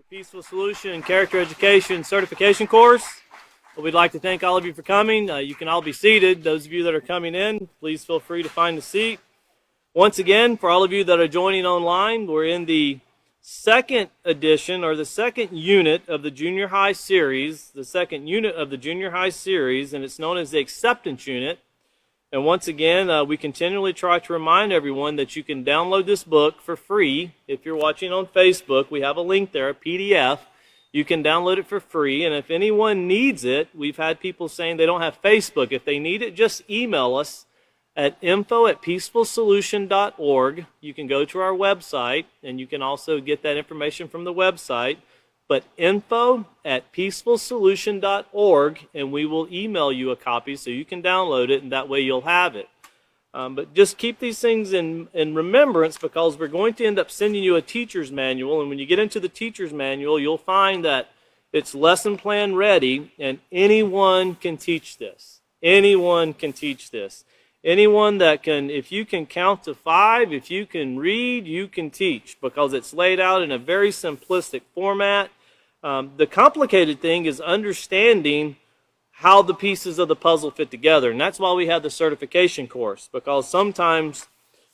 Peaceful Solution and Character Education Certification course. Well, we'd like to thank all of you for coming. You can all be seated. Those of you that are coming in, please feel free to find a seat. Once again, for all of you that are joining online, we're in the second edition or the second unit of the junior high series, and it's known as the acceptance unit. And once again, we continually try to remind everyone that you can download this book for free. If you're watching on Facebook, we have a link there, a PDF. You can download it for free. And if anyone needs it, we've had people saying they don't have Facebook. If they need it, just email us at info@peacefulsolution.org. You can go to our website, and you can also get that information from the website. But info@peacefulsolution.org, and we will email you a copy so you can download it, and that way you'll have it. But just keep these things in remembrance, because we're going to end up sending you a teacher's manual, and when you get into the teacher's manual, you'll find that it's lesson plan ready, and anyone can teach this. Anyone can teach this. Anyone that can, if you can count to 5, if you can read, you can teach, because it's laid out in a very simplistic format. The complicated thing is understanding how the pieces of the puzzle fit together. And that's why we have the certification course, because sometimes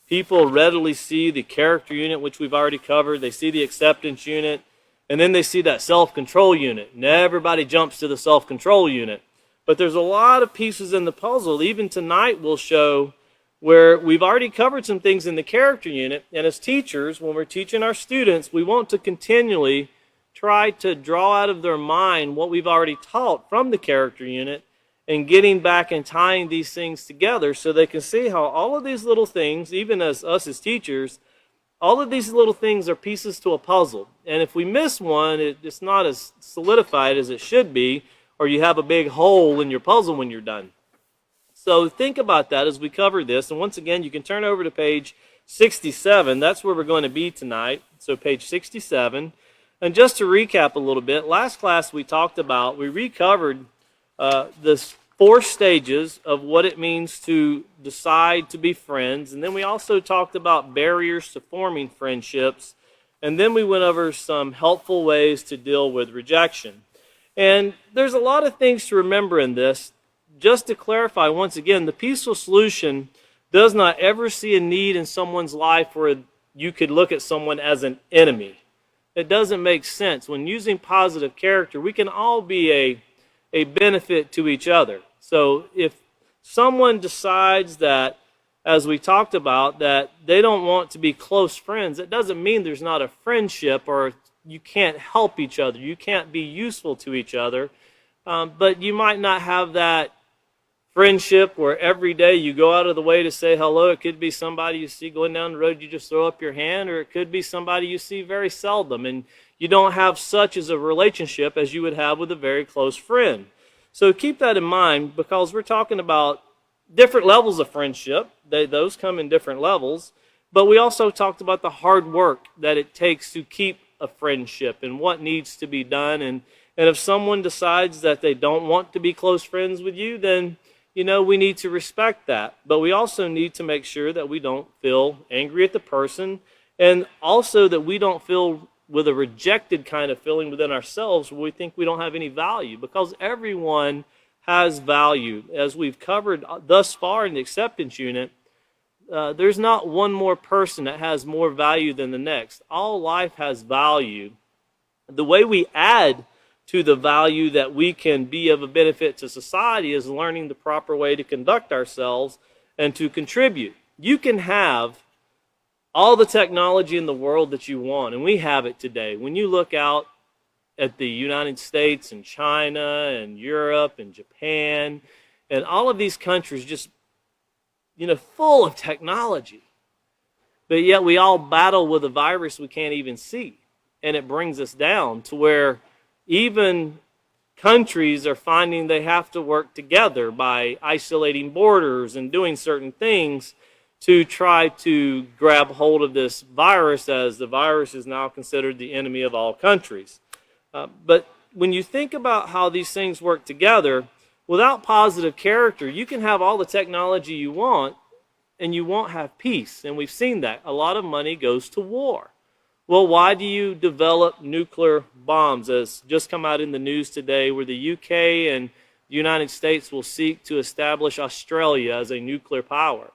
people readily see the character unit, which we've already covered. They see the acceptance unit, and then they see that self-control unit. And everybody jumps to the self-control unit. But there's a lot of pieces in the puzzle. Even tonight we'll show where we've already covered some things in the character unit. And as teachers, when we're teaching our students, we want to continually try to draw out of their mind what we've already taught from the character unit and getting back and tying these things together so they can see how all of these little things, even as us as teachers, all of these little things are pieces to a puzzle. And if we miss one, it's not as solidified as it should be, or you have a big hole in your puzzle when you're done. So think about that as we cover this. And once again, you can turn over to page 67. That's where we're going to be tonight. So page 67. And just to recap a little bit, last class we recovered the 4 stages of what it means to decide to be friends. And then we also talked about barriers to forming friendships. And then we went over some helpful ways to deal with rejection. And there's a lot of things to remember in this. Just to clarify, once again, the peaceful solution does not ever see a need in someone's life where you could look at someone as an enemy. It doesn't make sense. When using positive character, we can all be a benefit to each other. So if someone decides that, as we talked about, that they don't want to be close friends, it doesn't mean there's not a friendship or you can't help each other. You can't be useful to each other. But you might not have that friendship where every day you go out of the way to say hello. It could be somebody you see going down the road, you just throw up your hand, or it could be somebody you see very seldom, and you don't have such as a relationship as you would have with a very close friend. So keep that in mind, because we're talking about different levels of friendship. Those come in different levels. But we also talked about the hard work that it takes to keep a friendship and what needs to be done. And if someone decides that they don't want to be close friends with you, then we need to respect that. But we also need to make sure that we don't feel angry at the person, and also that we don't feel with a rejected kind of feeling within ourselves where we think we don't have any value, because everyone has value. As we've covered thus far in the acceptance unit, there's not one more person that has more value than the next. All life has value. The way we add to the value that we can be of a benefit to society is learning the proper way to conduct ourselves and to contribute. You can have all the technology in the world that you want, and we have it today. When you look out at the United States and China and Europe and Japan and all of these countries just full of technology. But yet we all battle with a virus we can't even see. And it brings us down to where even countries are finding they have to work together by isolating borders and doing certain things to try to grab hold of this virus, as the virus is now considered the enemy of all countries. But when you think about how these things work together, without positive character, you can have all the technology you want and you won't have peace. And we've seen that. A lot of money goes to war. Well, why do you develop nuclear bombs? As just come out in the news today, where the UK and the United States will seek to establish Australia as a nuclear power.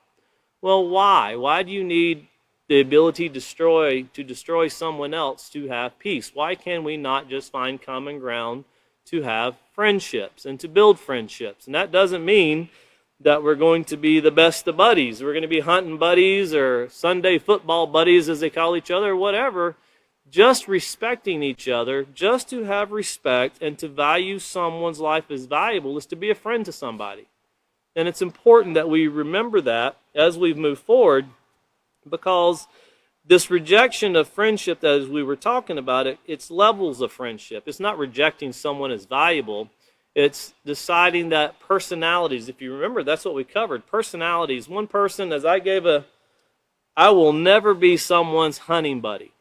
Well, why? Why do you need the ability to destroy someone else to have peace? Why can we not just find common ground to have friendships and to build friendships? And that doesn't mean that we're going to be the best of buddies. We're going to be hunting buddies or Sunday football buddies, as they call each other, or whatever. Just respecting each other, just to have respect and to value someone's life as valuable is to be a friend to somebody. And it's important that we remember that as we move forward, because this rejection of friendship, as we were talking about it's levels of friendship. It's not rejecting someone as valuable. It's deciding that personalities, if you remember, that's what we covered. Personalities. One person, as I will never be someone's hunting buddy.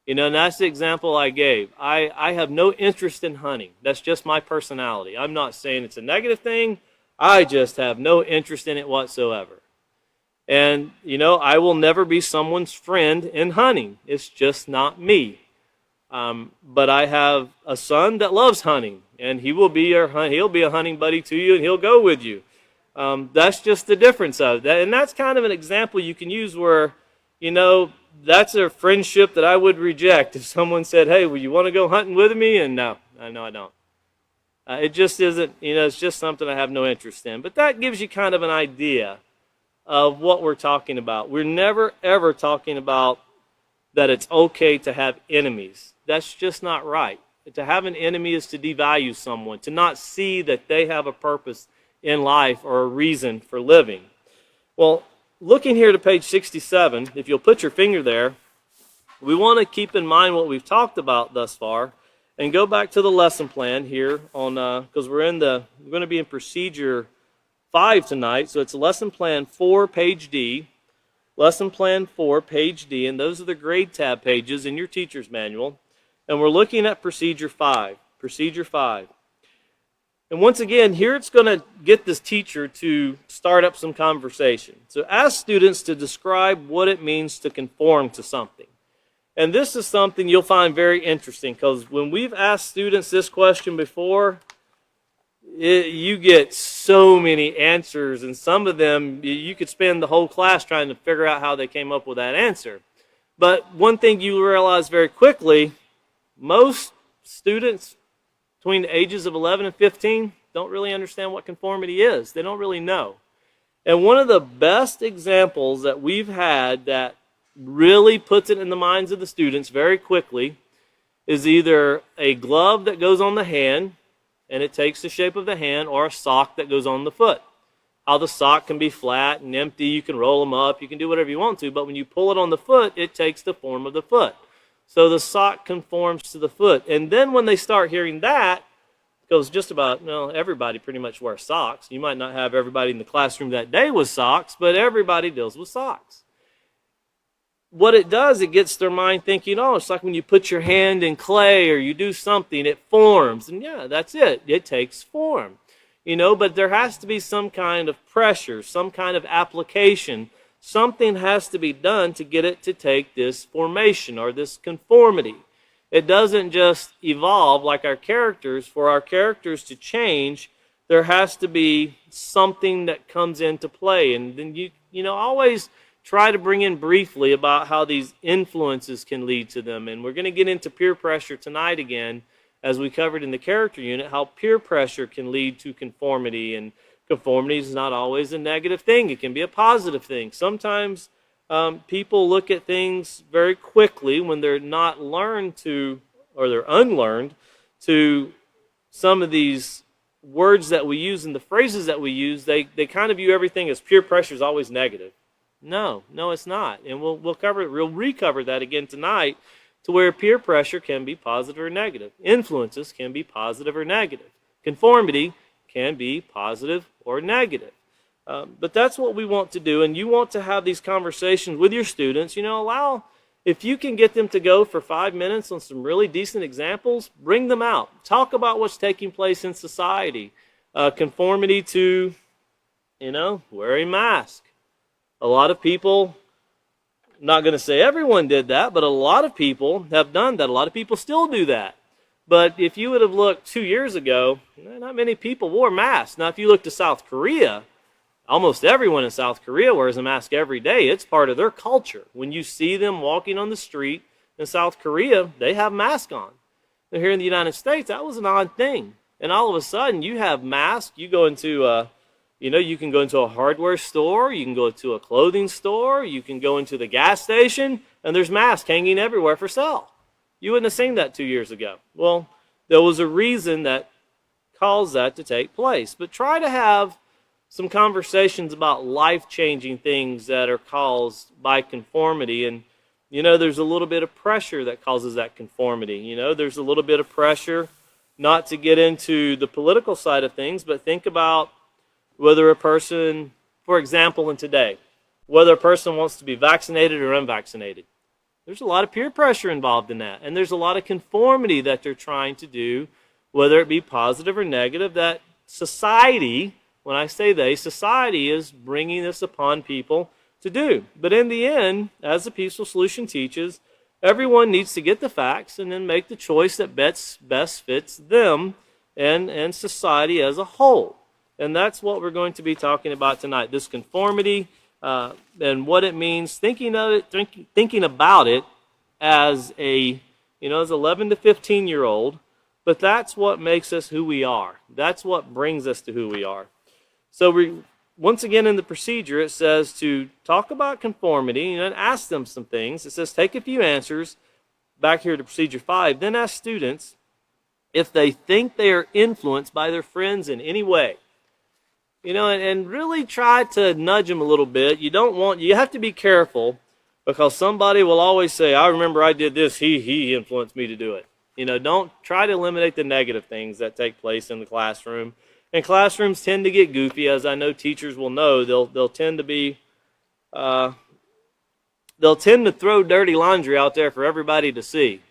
And that's the example I gave. I have no interest in hunting. That's just my personality. I'm not saying it's a negative thing. I just have no interest in it whatsoever. And, I will never be someone's friend in hunting. It's just not me. But I have a son that loves hunting, and he'll be a hunting buddy to you, and he'll go with you. That's just the difference of that. And that's kind of an example you can use where, that's a friendship that I would reject. If someone said, hey, well, you want to go hunting with me? And no, I don't. It just isn't, it's just something I have no interest in. But that gives you kind of an idea of what we're talking about. We're never, ever talking about that it's okay to have enemies. That's just not right. To have an enemy is to devalue someone, to not see that they have a purpose in life or a reason for living. Well, looking here to page 67, if you'll put your finger there, we want to keep in mind what we've talked about thus far and go back to the lesson plan here on, because we're going to be in procedure 5 tonight, so it's lesson plan 4, page D. Lesson plan 4, page D, and those are the grade tab pages in your teacher's manual. And we're looking at procedure 5. Procedure 5. And once again, here it's going to get this teacher to start up some conversation. So ask students to describe what it means to conform to something. And this is something you'll find very interesting, because when we've asked students this question before, you get so many answers, and some of them, you could spend the whole class trying to figure out how they came up with that answer. But one thing you realize very quickly, most students between the ages of 11 and 15 don't really understand what conformity is. They don't really know. And one of the best examples that we've had that really puts it in the minds of the students very quickly is either a glove that goes on the hand and it takes the shape of the hand, or a sock that goes on the foot. How the sock can be flat and empty, you can roll them up, you can do whatever you want to, but when you pull it on the foot, it takes the form of the foot. So the sock conforms to the foot. And then when they start hearing that, because just about, everybody pretty much wears socks. You might not have everybody in the classroom that day with socks, but everybody deals with socks. What it does, it gets their mind thinking, it's like when you put your hand in clay or you do something, it forms. And yeah, that's it. It takes form. But there has to be some kind of pressure, some kind of application. Something has to be done to get it to take this formation or this conformity. It doesn't just evolve like our characters. For our characters to change, there has to be something that comes into play. And then you always try to bring in briefly about how these influences can lead to them. And we're going to get into peer pressure tonight again, as we covered in the character unit, how peer pressure can lead to conformity. And conformity is not always a negative thing. It can be a positive thing. Sometimes people look at things very quickly when they're not learned to, or they're unlearned to some of these words that we use and the phrases that we use. They kind of view everything as peer pressure is always negative. No, it's not. And we'll recover that again tonight, to where peer pressure can be positive or negative. Influences can be positive or negative. Conformity can be positive or negative. But that's what we want to do, and you want to have these conversations with your students. If you can get them to go for 5 minutes on some really decent examples, bring them out. Talk about what's taking place in society. Conformity to, wearing masks. A lot of people not going to say everyone did that, but a lot of people have done that. A lot of people still do that. But if you would have looked 2 years ago, not many people wore masks. Now, if you look to South Korea, almost everyone in South Korea wears a mask every day. It's part of their culture. When you see them walking on the street in South Korea, they have masks on. And here in the United States, that was an odd thing. And all of a sudden, you have masks. You go into you can go into a hardware store, you can go to a clothing store, you can go into the gas station, and there's masks hanging everywhere for sale. You wouldn't have seen that 2 years ago. Well, there was a reason that caused that to take place. But try to have some conversations about life-changing things that are caused by conformity. And, there's a little bit of pressure that causes that conformity. There's a little bit of pressure not to get into the political side of things, but think about whether a person, for example, in today, whether a person wants to be vaccinated or unvaccinated. There's a lot of peer pressure involved in that. And there's a lot of conformity that they're trying to do, whether it be positive or negative, that society, when I say they, society is bringing this upon people to do. But in the end, as the Peaceful Solution teaches, everyone needs to get the facts and then make the choice that best fits them and society as a whole. And that's what we're going to be talking about tonight, this conformity, and what it means, thinking about it as as 11 to 15-year-old, but that's what makes us who we are. That's what brings us to who we are. So once again in the procedure, it says to talk about conformity and ask them some things. It says take a few answers, back here to procedure 5, then ask students if they think they are influenced by their friends in any way. And really try to nudge them a little bit. You have to be careful, because somebody will always say, I remember I did this, he influenced me to do it. Don't try to eliminate the negative things that take place in the classroom. And classrooms tend to get goofy, as I know teachers will know. They'll tend to be, they'll tend to throw dirty laundry out there for everybody to see.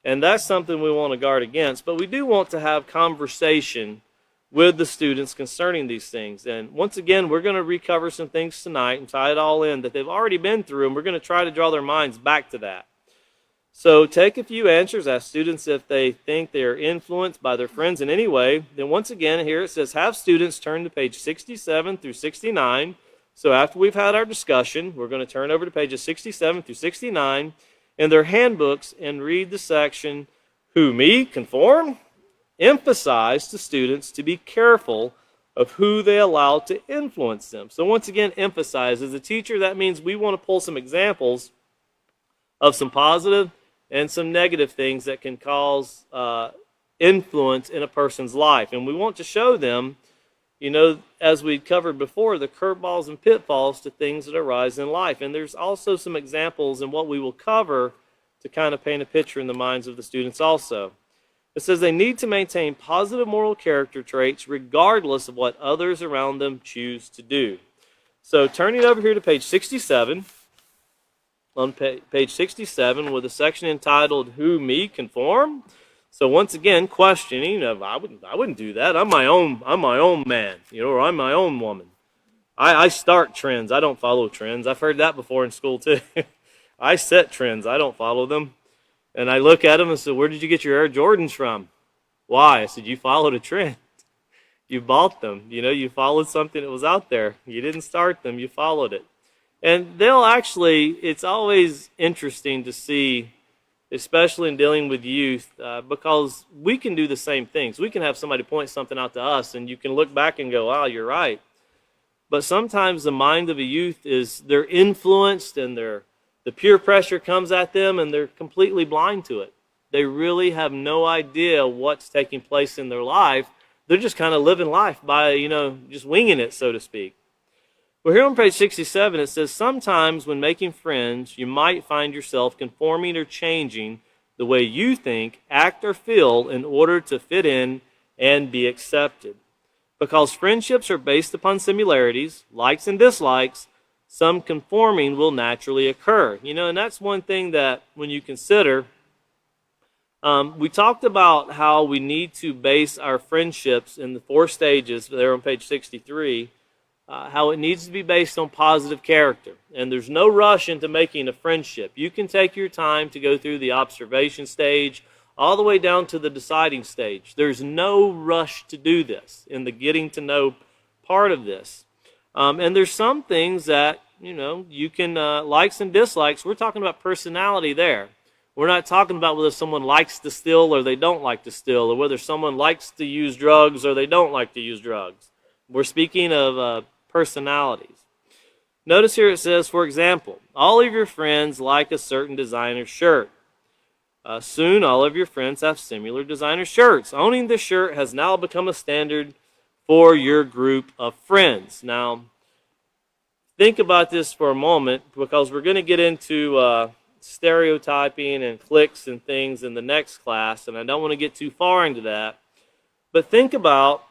And that's something we want to guard against. But we do want to have conversation with the students concerning these things. And once again, we're going to recover some things tonight and tie it all in that they've already been through, and we're going to try to draw their minds back to that. So take a few answers, ask students if they think they are influenced by their friends in any way. Then once again, here it says have students turn to page 67 through 69. So after we've had our discussion, we're going to turn over to pages 67 through 69 in their handbooks and read the section, Who Me? Conform? Emphasize to students to be careful of who they allow to influence them. So once again, emphasize. As a teacher, that means we want to pull some examples of some positive and some negative things that can cause influence in a person's life. And we want to show them, as we covered before, the curveballs and pitfalls to things that arise in life. And there's also some examples in what we will cover to kind of paint a picture in the minds of the students also. It says they need to maintain positive moral character traits regardless of what others around them choose to do. So turning over here to page 67, on page 67 with a section entitled Who Me? Conform? So once again, questioning of I wouldn't do that. I'm my own man, or I'm my own woman. I start trends. I don't follow trends. I've heard that before in school too. I set trends. I don't follow them. And I look at them and say, where did you get your Air Jordans from? Why? I said, you followed a trend. You bought them. You followed something that was out there. You didn't start them. You followed it. And it's always interesting to see, especially in dealing with youth, because we can do the same things. We can have somebody point something out to us, and you can look back and go, wow, you're right. But sometimes the mind of a youth they're influenced, and the peer pressure comes at them, and they're completely blind to it. They really have no idea what's taking place in their life. They're just kind of living life by, just winging it, so to speak. Well, here on page 67, it says, sometimes when making friends, you might find yourself conforming or changing the way you think, act, or feel in order to fit in and be accepted. Because friendships are based upon similarities, likes and dislikes, some conforming will naturally occur. And that's one thing that when you consider, we talked about how we need to base our friendships in the 4 stages there on page 63 how it needs to be based on positive character. And there's no rush into making a friendship. You can take your time to go through the observation stage all the way down to the deciding stage. There's no rush to do this in the getting to know part of this. And there's some things that, you can, likes and dislikes. We're talking about personality there. We're not talking about whether someone likes to steal or they don't like to steal, or whether someone likes to use drugs or they don't like to use drugs. We're speaking of personalities. Notice here it says, for example, all of your friends like a certain designer shirt. Soon all of your friends have similar designer shirts. Owning the shirt has now become a standard for your group of friends. Now, think about this for a moment, because we're going to get into stereotyping and cliques and things in the next class, and I don't want to get too far into that. But think about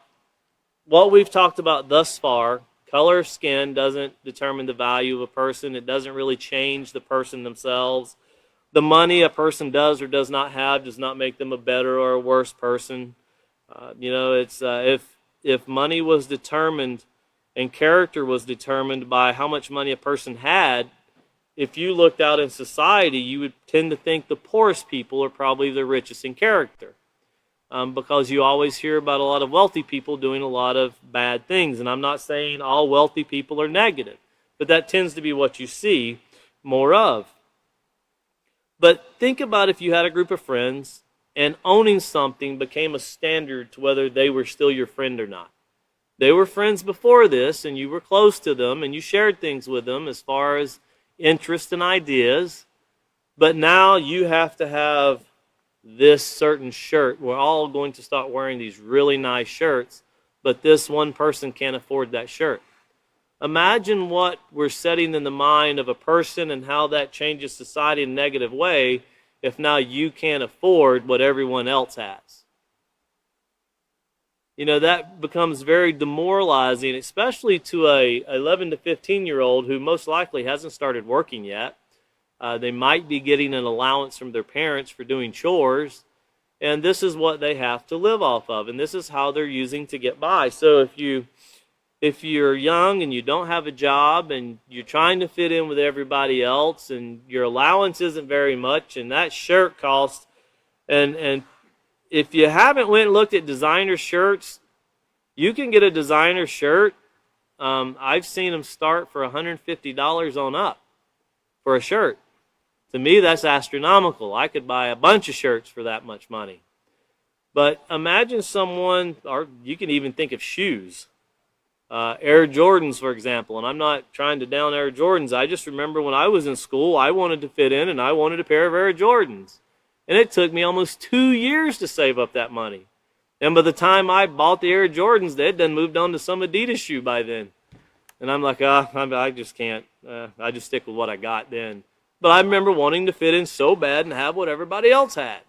what we've talked about thus far. Color of skin doesn't determine the value of a person. It doesn't really change the person themselves. The money a person does or does not have does not make them a better or a worse person. It's if money was determined and character was determined by how much money a person had, if you looked out in society, you would tend to think the poorest people are probably the richest in character. Because you always hear about a lot of wealthy people doing a lot of bad things. And I'm not saying all wealthy people are negative, but that tends to be what you see more of. But think about if you had a group of friends and owning something became a standard to whether they were still your friend or not. They were friends before this, and you were close to them, and you shared things with them as far as interests and ideas. But now you have to have this certain shirt. We're all going to start wearing these really nice shirts, but this one person can't afford that shirt. Imagine what we're setting in the mind of a person and how that changes society in a negative way if now you can't afford what everyone else has. That becomes very demoralizing, especially to a 11 to 15-year-old who most likely hasn't started working yet. They might be getting an allowance from their parents for doing chores, and this is what they have to live off of, and this is how they're using to get by. So if you're young and you don't have a job and you're trying to fit in with everybody else and your allowance isn't very much and that shirt costs, and if you haven't went and looked at designer shirts, you can get a designer shirt. I've seen them start for $150 on up for a shirt. To me, that's astronomical. I could buy a bunch of shirts for that much money. But imagine someone, or you can even think of shoes. Air Jordans, for example. And I'm not trying to down Air Jordans. I just remember when I was in school, I wanted to fit in and I wanted a pair of Air Jordans. And it took me almost 2 years to save up that money. And by the time I bought the Air Jordans, they'd done moved on to some Adidas shoe by then. And I'm like, I just can't. I just stick with what I got then. But I remember wanting to fit in so bad and have what everybody else had.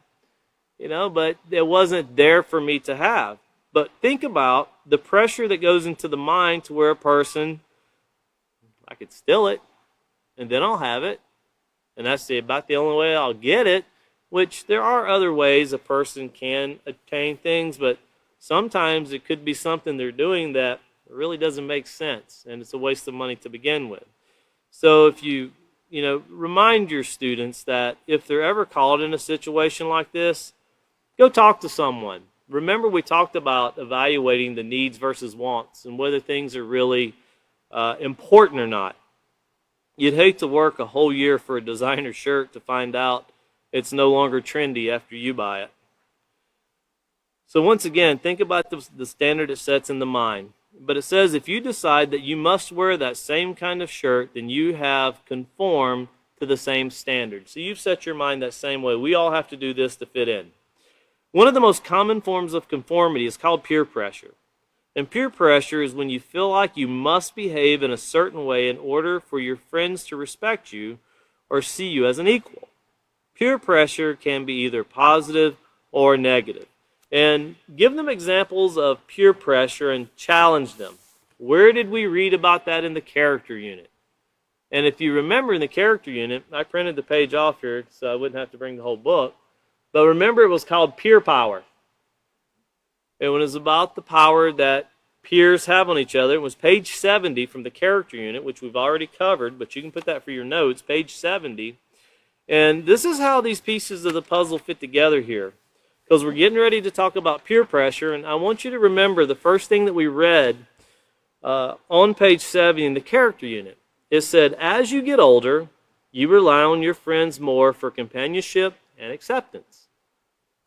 But it wasn't there for me to have. But think about the pressure that goes into the mind to where a person, I could steal it, and then I'll have it. And that's about the only way I'll get it, which there are other ways a person can obtain things, but sometimes it could be something they're doing that really doesn't make sense, and it's a waste of money to begin with. So if you remind your students that if they're ever caught in a situation like this, go talk to someone. Remember, we talked about evaluating the needs versus wants and whether things are really important or not. You'd hate to work a whole year for a designer shirt to find out it's no longer trendy after you buy it. So once again, think about the standard it sets in the mind. But it says if you decide that you must wear that same kind of shirt, then you have conformed to the same standard. So you've set your mind that same way. We all have to do this to fit in. One of the most common forms of conformity is called peer pressure. And peer pressure is when you feel like you must behave in a certain way in order for your friends to respect you or see you as an equal. Peer pressure can be either positive or negative. And give them examples of peer pressure and challenge them. Where did we read about that in the character unit? And if you remember in the character unit, I printed the page off here so I wouldn't have to bring the whole book. But remember, it was called peer power. It was about the power that peers have on each other. It was page 70 from the character unit, which we've already covered, but you can put that for your notes, page 70. And this is how these pieces of the puzzle fit together here, because we're getting ready to talk about peer pressure, and I want you to remember the first thing that we read on page 70 in the character unit. It said, as you get older, you rely on your friends more for companionship and acceptance.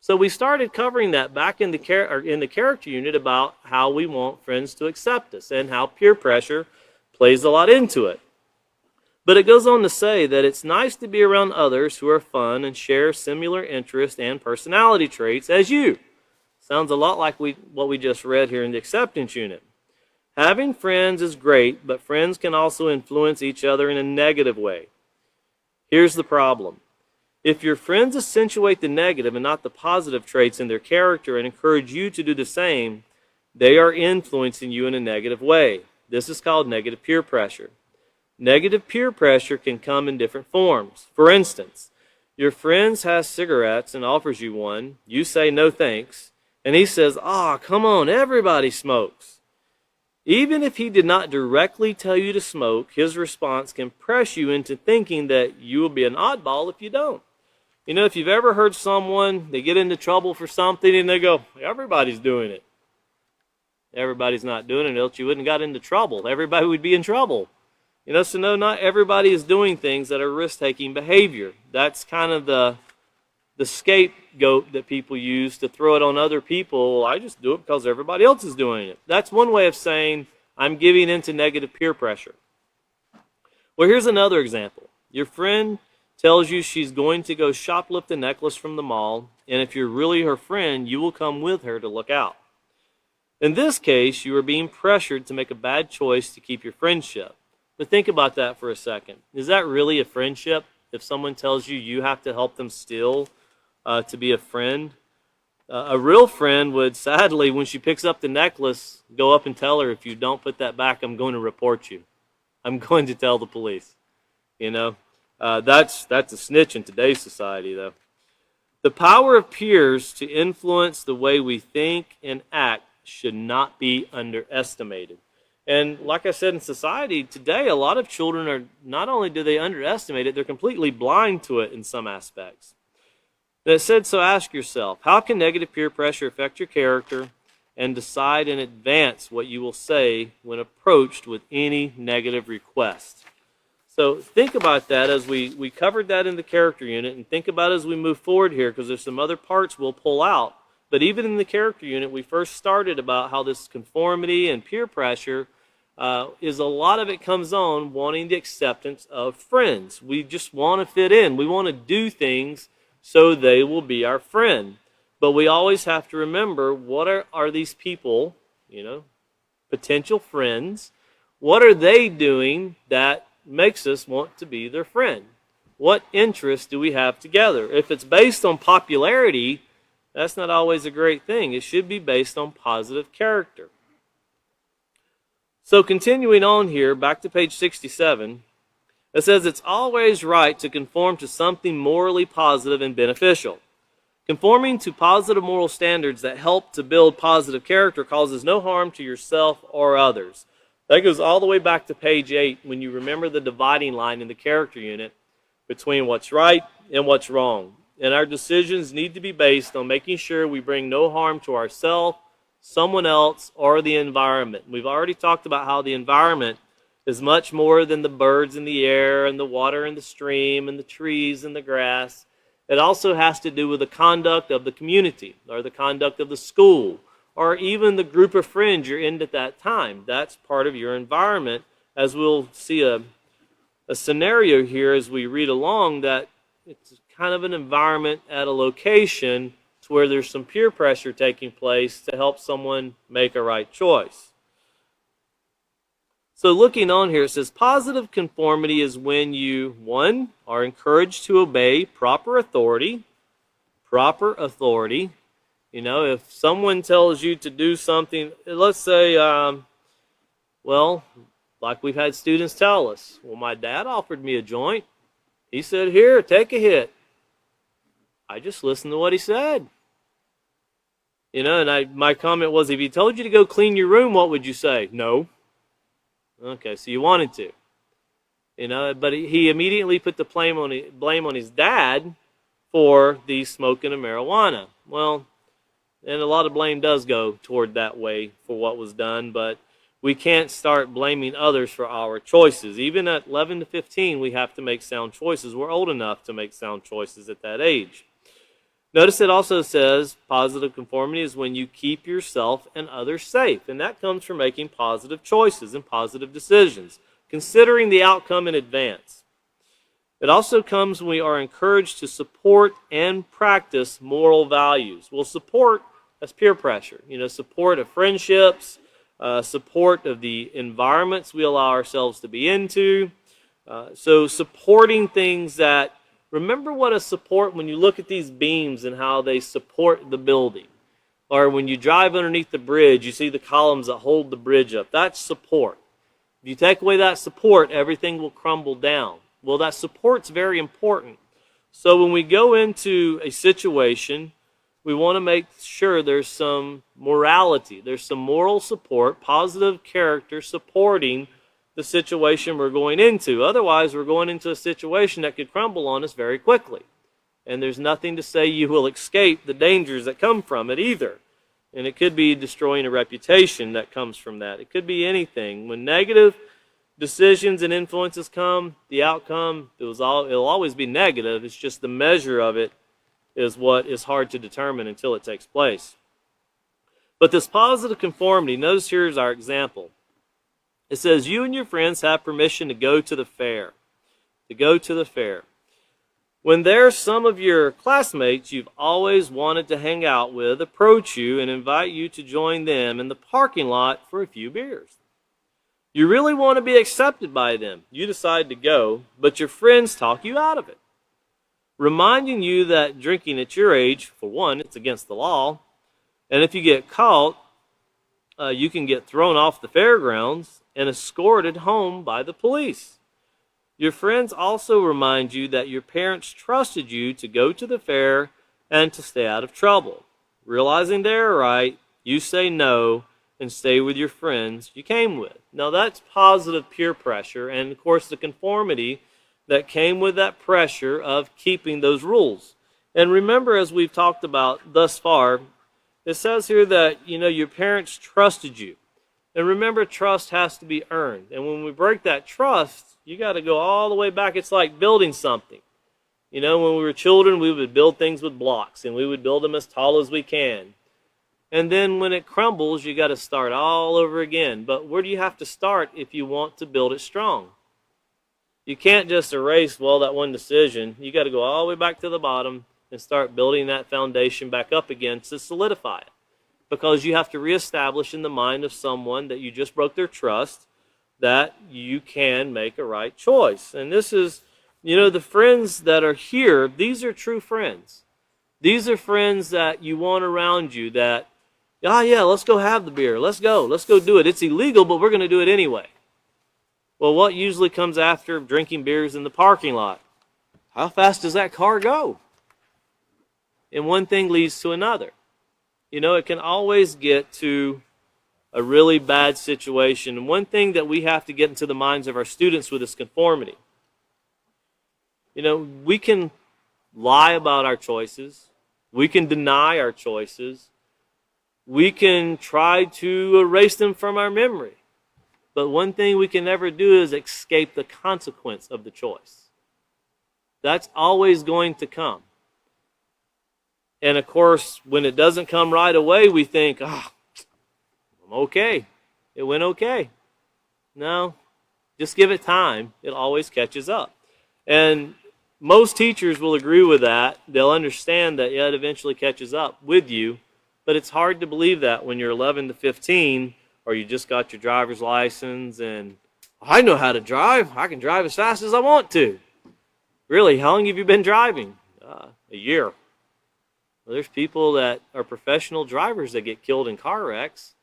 So we started covering that back in the character unit about how we want friends to accept us and how peer pressure plays a lot into it. But it goes on to say that it's nice to be around others who are fun and share similar interests and personality traits as you. Sounds a lot like what we just read here in the acceptance unit. Having friends is great, but friends can also influence each other in a negative way. Here's the problem. If your friends accentuate the negative and not the positive traits in their character and encourage you to do the same, they are influencing you in a negative way. This is called negative peer pressure. Negative peer pressure can come in different forms. For instance, your friend has cigarettes and offers you one. You say no thanks, and he says, come on, everybody smokes. Even if he did not directly tell you to smoke, his response can press you into thinking that you will be an oddball if you don't. You know, if you've ever heard someone, they get into trouble for something and they go, everybody's doing it. Everybody's not doing it, else you wouldn't have got into trouble. Everybody would be in trouble. You know, so no, not everybody is doing things that are risk-taking behavior. That's kind of the scapegoat that people use to throw it on other people. Well, I just do it because everybody else is doing it. That's one way of saying I'm giving into negative peer pressure. Well, here's another example. Your friend tells you she's going to go shoplift a necklace from the mall, and if you're really her friend, you will come with her to look out. In this case, you are being pressured to make a bad choice to keep your friendship. But think about that for a second. Is that really a friendship if someone tells you you have to help them steal to be a friend? A real friend would, sadly, when she picks up the necklace, go up and tell her, if you don't put that back, I'm going to report you. I'm going to tell the police. You know, that's a snitch in today's society, though. The power of peers to influence the way we think and act should not be underestimated. And like I said, in society today, a lot of children are, not only do they underestimate it, they're completely blind to it in some aspects. And it said, so ask yourself, how can negative peer pressure affect your character, and decide in advance what you will say when approached with any negative request. So think about that as we covered that in the character unit, and think about it as we move forward here, because there's some other parts we'll pull out. But even in the character unit, we first started about how this conformity and peer pressure is a lot of it comes on wanting the acceptance of friends. We just want to fit in. We want to do things so they will be our friend. But we always have to remember, what are these people, potential friends, what are they doing that makes us want to be their friend? What interests do we have together? If it's based on popularity, that's not always a great thing. It should be based on positive character. So continuing on here, back to page 67, it says it's always right to conform to something morally positive and beneficial. Conforming to positive moral standards that help to build positive character causes no harm to yourself or others. That goes all the way back to page 8 when you remember the dividing line in the character unit between what's right and what's wrong. And our decisions need to be based on making sure we bring no harm to ourselves, someone else, or the environment. We've already talked about how the environment is much more than the birds in the air and the water in the stream and the trees and the grass. It also has to do with the conduct of the community or the conduct of the school or even the group of friends you're in at that time. That's part of your environment, as we'll see a scenario here as we read along, that it's kind of an environment at a location to where there's some peer pressure taking place to help someone make a right choice. So looking on here, it says positive conformity is when you, 1, are encouraged to obey proper authority. Proper authority. If someone tells you to do something, let's say, like we've had students tell us, well, my dad offered me a joint. He said, here, take a hit. I just listened to what he said. And my comment was, if he told you to go clean your room, what would you say? No. Okay, so you wanted to. But he immediately put the blame on his dad for the smoking of marijuana. Well, and a lot of blame does go toward that way for what was done, but we can't start blaming others for our choices. Even at 11 to 15, we have to make sound choices. We're old enough to make sound choices at that age. Notice it also says positive conformity is when you keep yourself and others safe, and that comes from making positive choices and positive decisions, considering the outcome in advance. It also comes when we are encouraged to support and practice moral values. Well, support, that's peer pressure. Support of friendships, support of the environments we allow ourselves to be into. So supporting things that, remember what a support, when you look at these beams and how they support the building. Or when you drive underneath the bridge, you see the columns that hold the bridge up. That's support. If you take away that support, everything will crumble down. Well, that support's very important. So when we go into a situation, we want to make sure there's some morality, there's some moral support, positive character supporting the situation we're going into. Otherwise, we're going into a situation that could crumble on us very quickly. And there's nothing to say you will escape the dangers that come from it either. And it could be destroying a reputation that comes from that. It could be anything. When negative decisions and influences come, the outcome, it'll always be negative. It's just the measure of it is what is hard to determine until it takes place. But this positive conformity, notice here's our example. It says, you and your friends have permission to go to the fair. To go to the fair. When there's some of your classmates you've always wanted to hang out with approach you and invite you to join them in the parking lot for a few beers. You really want to be accepted by them. You decide to go, but your friends talk you out of it, reminding you that drinking at your age, for one, it's against the law, and if you get caught, you can get thrown off the fairgrounds and escorted home by the police. Your friends also remind you that your parents trusted you to go to the fair and to stay out of trouble. Realizing they're right, you say no and stay with your friends you came with. Now that's positive peer pressure, and of course the conformity that came with that pressure of keeping those rules. And remember, as we've talked about thus far, it says here that, your parents trusted you. And remember, trust has to be earned. And when we break that trust, you got to go all the way back. It's like building something. When we were children, we would build things with blocks, and we would build them as tall as we can. And then when it crumbles, you got to start all over again. But where do you have to start if you want to build it strong? You can't just erase, that one decision. You got to go all the way back to the bottom and start building that foundation back up again to solidify it. Because you have to reestablish in the mind of someone that you just broke their trust that you can make a right choice. And this is, the friends that are here, these are true friends. These are friends that you want around you that, let's go have the beer. Let's go do it. It's illegal, but we're going to do it anyway. Well, what usually comes after drinking beers in the parking lot? How fast does that car go? And one thing leads to another. It can always get to a really bad situation. And one thing that we have to get into the minds of our students with is conformity. We can lie about our choices. We can deny our choices. We can try to erase them from our memory. But one thing we can never do is escape the consequence of the choice. That's always going to come. And of course, when it doesn't come right away, we think, I'm okay. It went okay. No, just give it time. It always catches up. And most teachers will agree with that. They'll understand that, it eventually catches up with you. But it's hard to believe that when you're 11 to 15, or you just got your driver's license, and I know how to drive. I can drive as fast as I want to. Really, how long have you been driving? A year. Well, there's people that are professional drivers that get killed in car wrecks.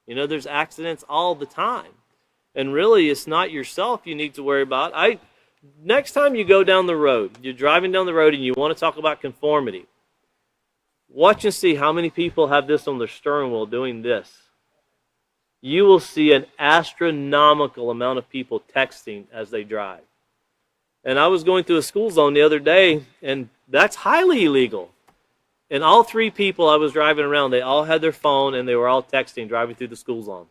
There's accidents all the time. And really, it's not yourself you need to worry about. Next time you go down the road, you're driving down the road and you want to talk about conformity, Watch and see how many people have this on their steering wheel doing this. You will see an astronomical amount of people texting as they drive. And I was going through a school zone the other day, and that's highly illegal. And all three people I was driving around, they all had their phone, and they were all texting, driving through the school zone.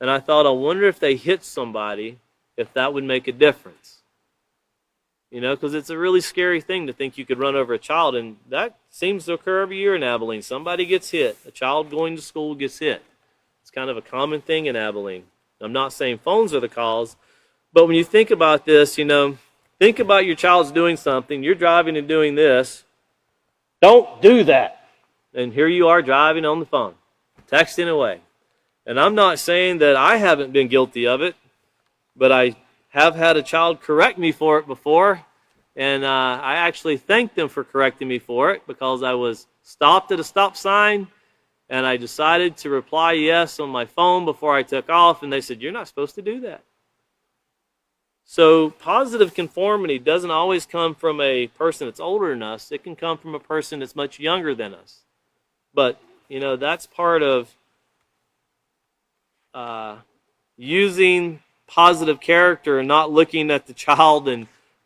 And I thought, I wonder if they hit somebody, if that would make a difference. You know, because it's a really scary thing to think you could run over a child, and that seems to occur every year in Abilene. Somebody gets hit. A child going to school gets hit. It's kind of a common thing in Abilene. I'm not saying phones are the cause, but when you think about this, you know, think about your child's doing something. You're driving and doing this. Don't do that. And here you are driving on the phone, texting away. And I'm not saying that I haven't been guilty of it, but I have had a child correct me for it before, and I actually thanked them for correcting me for it because I was stopped at a stop sign, and I decided to reply yes on my phone before I took off, and they said, "You're not supposed to do that." So positive conformity doesn't always come from a person that's older than us. It can come from a person that's much younger than us. But, you know, that's part of using positive character and not looking at the child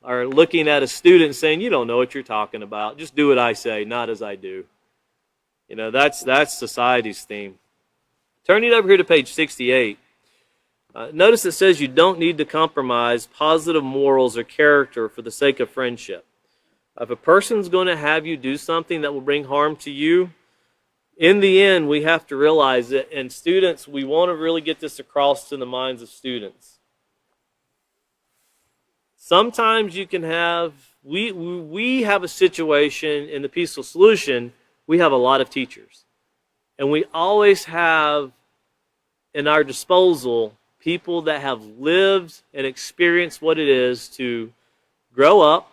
or looking at a student and saying, "You don't know what you're talking about. Just do what I say, not as I do." You know, that's society's theme. Turning over here to page 68. Notice it says you don't need to compromise positive morals or character for the sake of friendship. If a person's going to have you do something that will bring harm to you, in the end, we have to realize it. And students, we want to really get this across to the minds of students. Sometimes you can have, we have a situation in the Peaceful Solution, we have a lot of teachers. And we always have in our disposal people that have lived and experienced what it is to grow up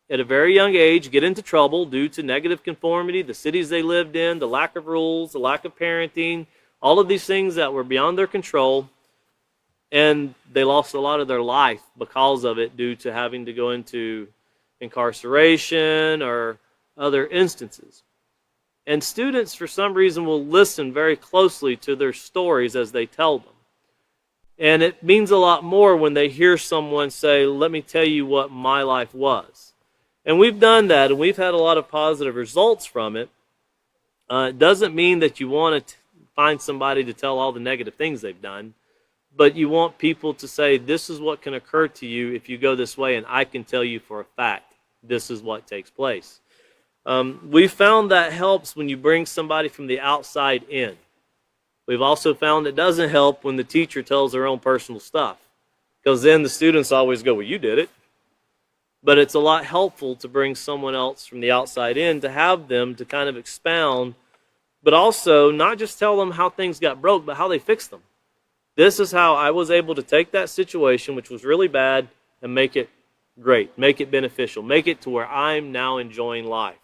at a very young age, get into trouble due to negative conformity, the cities they lived in, the lack of rules, the lack of parenting, all of these things that were beyond their control, and they lost a lot of their life because of it due to having to go into incarceration or other instances. And students, for some reason, will listen very closely to their stories as they tell them. And it means a lot more when they hear someone say, "Let me tell you what my life was." And we've done that, and we've had a lot of positive results from it. It doesn't mean that you want to find somebody to tell all the negative things they've done, but you want people to say, "This is what can occur to you if you go this way, and I can tell you for a fact this is what takes place." We found that helps when you bring somebody from the outside in. We've also found it doesn't help when the teacher tells their own personal stuff, because then the students always go, "Well, you did it." But it's a lot helpful to bring someone else from the outside in to have them to kind of expound, but also not just tell them how things got broke, but how they fixed them. This is how I was able to take that situation, which was really bad, and make it great, make it beneficial, make it to where I'm now enjoying life.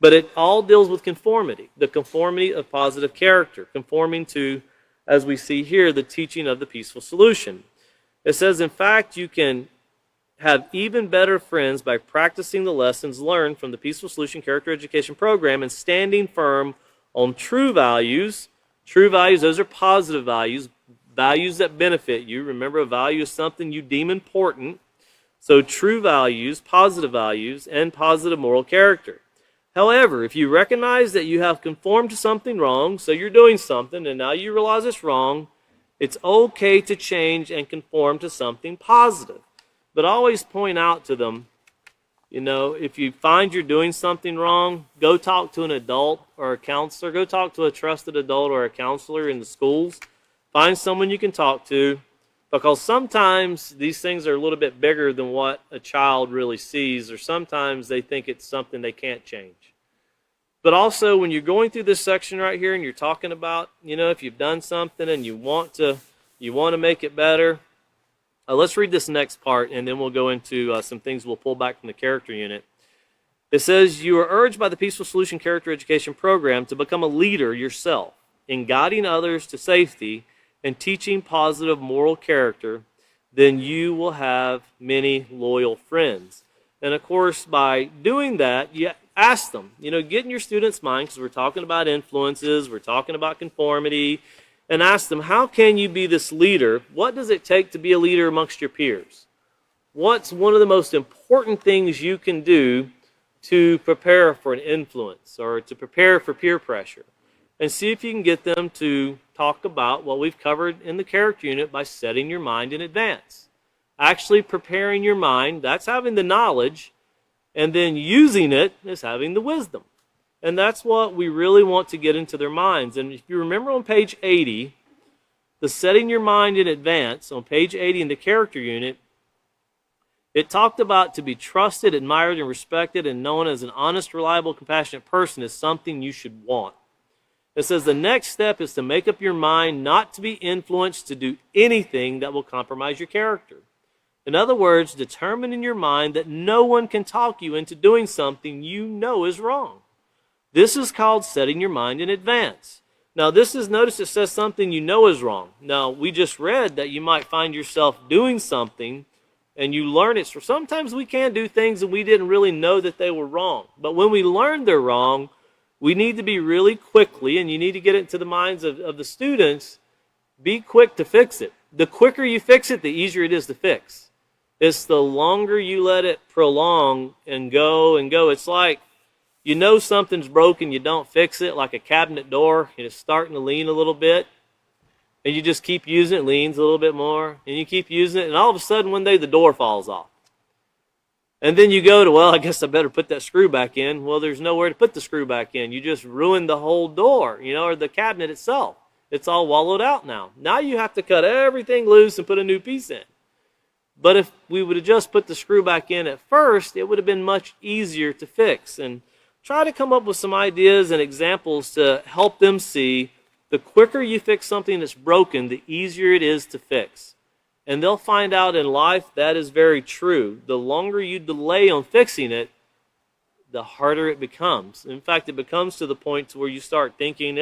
But it all deals with conformity, the conformity of positive character, conforming to, as we see here, the teaching of the Peaceful Solution. It says, in fact, you can have even better friends by practicing the lessons learned from the Peaceful Solution Character Education Program and standing firm on true values. True values, those are positive values, values that benefit you. Remember, a value is something you deem important. So true values, and positive moral character. However, if you recognize that you have conformed to something wrong, so you're doing something and now you realize it's wrong, it's okay to change and conform to something positive. But always point out to them, you know, if you find you're doing something wrong, go talk to an adult or a counselor. Go talk to a trusted adult or a counselor in the schools. Find someone you can talk to, because sometimes these things are a little bit bigger than what a child really sees, or sometimes they think it's something they can't change. But also, when you're going through this section right here and you're talking about, you know, if you've done something and you want to make it better, let's read this next part, and then we'll go into some things we'll pull back from the character unit. It says, you are urged by the Peaceful Solution Character Education Program to become a leader yourself in guiding others to safety and teaching positive moral character. Then you will have many loyal friends. And of course, by doing that, you ask them, get in your student's mind, because we're talking about influences, we're talking about conformity, and ask them, how can you be this leader? What does it take to be a leader amongst your peers? What's one of the most important things you can do to prepare for an influence or to prepare for peer pressure? And see if you can get them to talk about what we've covered in the character unit by setting your mind in advance. Actually preparing your mind, that's having the knowledge, and then using it is having the wisdom. And that's what we really want to get into their minds. And if you remember on page 80, the setting your mind in advance, on page 80 in the character unit, it talked about to be trusted, admired, and respected and known as an honest, reliable, compassionate person is something you should want. It says the next step is to make up your mind not to be influenced to do anything that will compromise your character. In other words, determine in your mind that no one can talk you into doing something you know is wrong. This is called setting your mind in advance. Now notice it says something you know is wrong. Now we just read that you might find yourself doing something and you learn it. So sometimes we can do things and we didn't really know that they were wrong. But when we learn they're wrong, we need to be really quickly, and you need to get it into the minds of the students, be quick to fix it. The quicker you fix it, the easier it is to fix. It's the longer you let it prolong and go and go. It's like, something's broken, you don't fix it, like a cabinet door, it's starting to lean a little bit, and you just keep using it, leans a little bit more, and you keep using it, and all of a sudden one day the door falls off. And then you go to, well, I guess I better put that screw back in. Well, there's nowhere to put the screw back in. You just ruined the whole door, or the cabinet itself. It's all wallowed out now. Now you have to cut everything loose and put a new piece in. But if we would have just put the screw back in at first, it would have been much easier to fix. And try to come up with some ideas and examples to help them see the quicker you fix something that's broken, the easier it is to fix. And they'll find out in life that is very true. The longer you delay on fixing it, the harder it becomes. In fact, it becomes to the point to where you start thinking,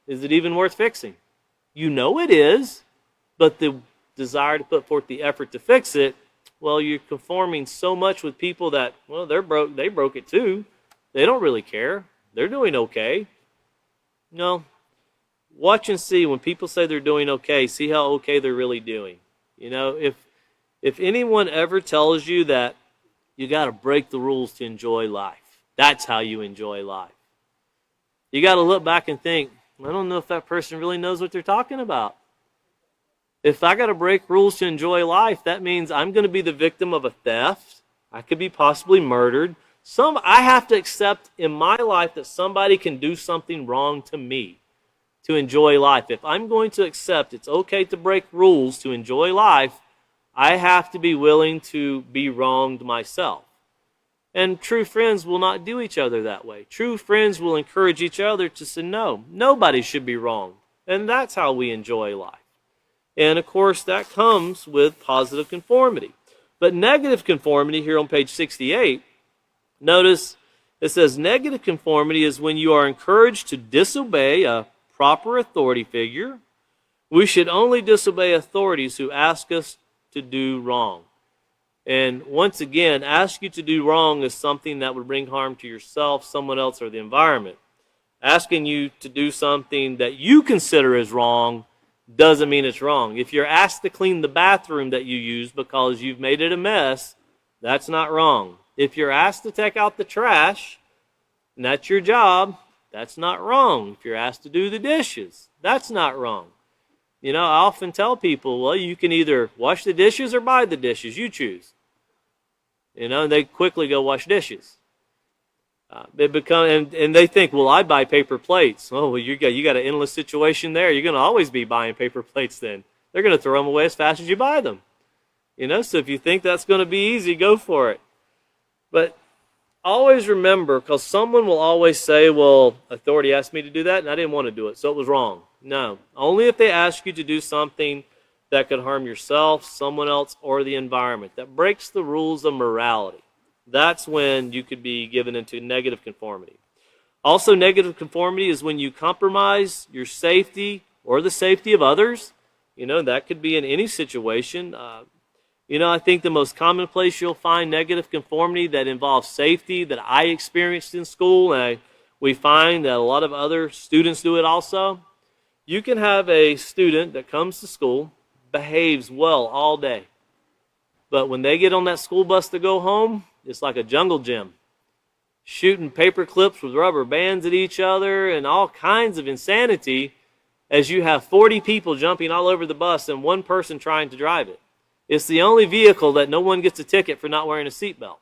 is it even worth fixing? You know it is, but the desire to put forth the effort to fix it, well, you're conforming so much with people that, well, they broke it too. They don't really care. They're doing okay. No. Watch and see when people say they're doing okay, see how okay they're really doing. If anyone ever tells you that you got to break the rules to enjoy life, that's how you enjoy life. You got to look back and think, I don't know if that person really knows what they're talking about. If I got to break rules to enjoy life, that means I'm going to be the victim of a theft. I could be possibly murdered. I have to accept in my life that somebody can do something wrong to me to enjoy life. If I'm going to accept it's okay to break rules to enjoy life, I have to be willing to be wronged myself. And true friends will not do each other that way. True friends will encourage each other to say, no, nobody should be wronged. And that's how we enjoy life. And of course, that comes with positive conformity. But negative conformity, here on page 68, notice it says negative conformity is when you are encouraged to disobey a proper authority figure. We should only disobey authorities who ask us to do wrong. And once again, ask you to do wrong is something that would bring harm to yourself, someone else, or the environment. Asking you to do something that you consider as wrong doesn't mean it's wrong. If you're asked to clean the bathroom that you use because you've made it a mess, that's not wrong. If you're asked to take out the trash, and that's your job, that's not wrong. If you're asked to do the dishes, that's not wrong. I often tell people, well, you can either wash the dishes or buy the dishes. You choose. And they quickly go wash dishes. And they think, well, I buy paper plates. Oh, well, you got an endless situation there. You're going to always be buying paper plates then. They're going to throw them away as fast as you buy them. So if you think that's going to be easy, go for it. But always remember, because someone will always say, well, authority asked me to do that, and I didn't want to do it, so it was wrong. No. Only if they ask you to do something that could harm yourself, someone else, or the environment, that breaks the rules of morality. That's when you could be given into negative conformity. Also, negative conformity is when you compromise your safety or the safety of others. That could be in any situation. I think the most common place you'll find negative conformity that involves safety that I experienced in school, and we find that a lot of other students do it also. You can have a student that comes to school, behaves well all day, but when they get on that school bus to go home, it's like a jungle gym, shooting paper clips with rubber bands at each other and all kinds of insanity, as you have 40 people jumping all over the bus and one person trying to drive it. It's the only vehicle that no one gets a ticket for not wearing a seatbelt.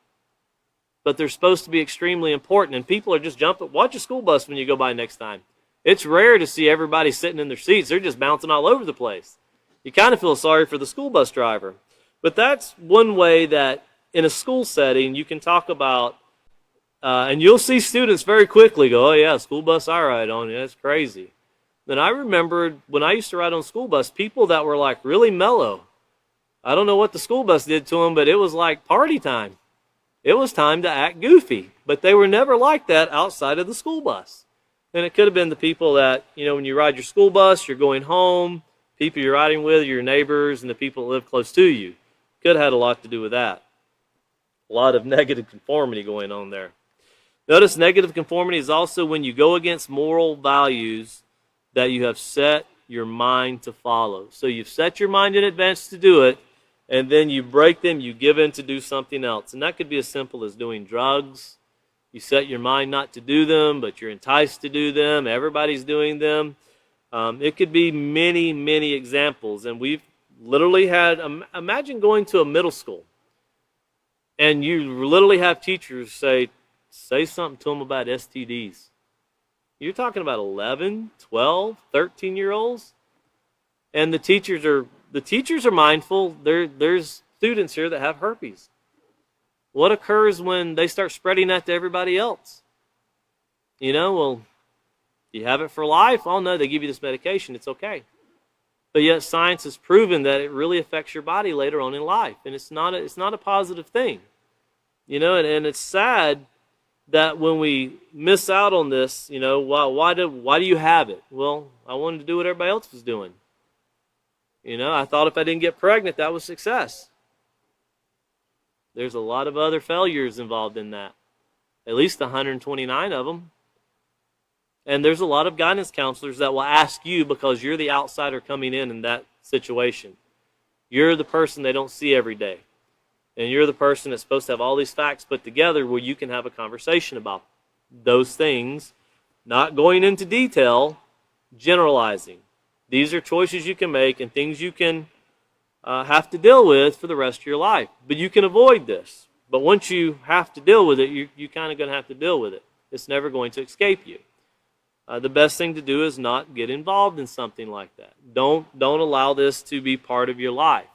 But they're supposed to be extremely important, and people are just jumping. Watch a school bus when you go by next time. It's rare to see everybody sitting in their seats. They're just bouncing all over the place. You kind of feel sorry for the school bus driver. But that's one way that in a school setting you can talk about, and you'll see students very quickly go, oh yeah, school bus I ride on, yeah, that's crazy. Then I remembered when I used to ride on school bus, people that were like really mellow. I don't know what the school bus did to them, but it was like party time. It was time to act goofy. But they were never like that outside of the school bus. And it could have been the people that, when you ride your school bus, you're going home, people you're riding with, your neighbors, and the people that live close to you. Could have had a lot to do with that. A lot of negative conformity going on there. Notice negative conformity is also when you go against moral values that you have set your mind to follow. So you've set your mind in advance to do it, and then you break them, you give in to do something else. And that could be as simple as doing drugs. You set your mind not to do them, but you're enticed to do them. Everybody's doing them. It could be many, many examples. And we've literally had, imagine going to a middle school, and you literally have teachers say something to them about STDs. You're talking about 11, 12, 13-year-olds. And the teachers are mindful. There's students here that have herpes. What occurs when they start spreading that to everybody else? Well, you have it for life? Oh no, they give you this medication, it's okay. But yet science has proven that it really affects your body later on in life. And it's not a positive thing. And it's sad that when we miss out on this, why do you have it? Well, I wanted to do what everybody else was doing. I thought if I didn't get pregnant, that was success. There's a lot of other failures involved in that. At least 129 of them. And there's a lot of guidance counselors that will ask you, because you're the outsider coming in that situation. You're the person they don't see every day. And you're the person that's supposed to have all these facts put together where you can have a conversation about those things, not going into detail, generalizing. These are choices you can make and things you can have to deal with for the rest of your life. But you can avoid this. But once you have to deal with it, you're kind of going to have to deal with it. It's never going to escape you. The best thing to do is not get involved in something like that. Don't allow this to be part of your life.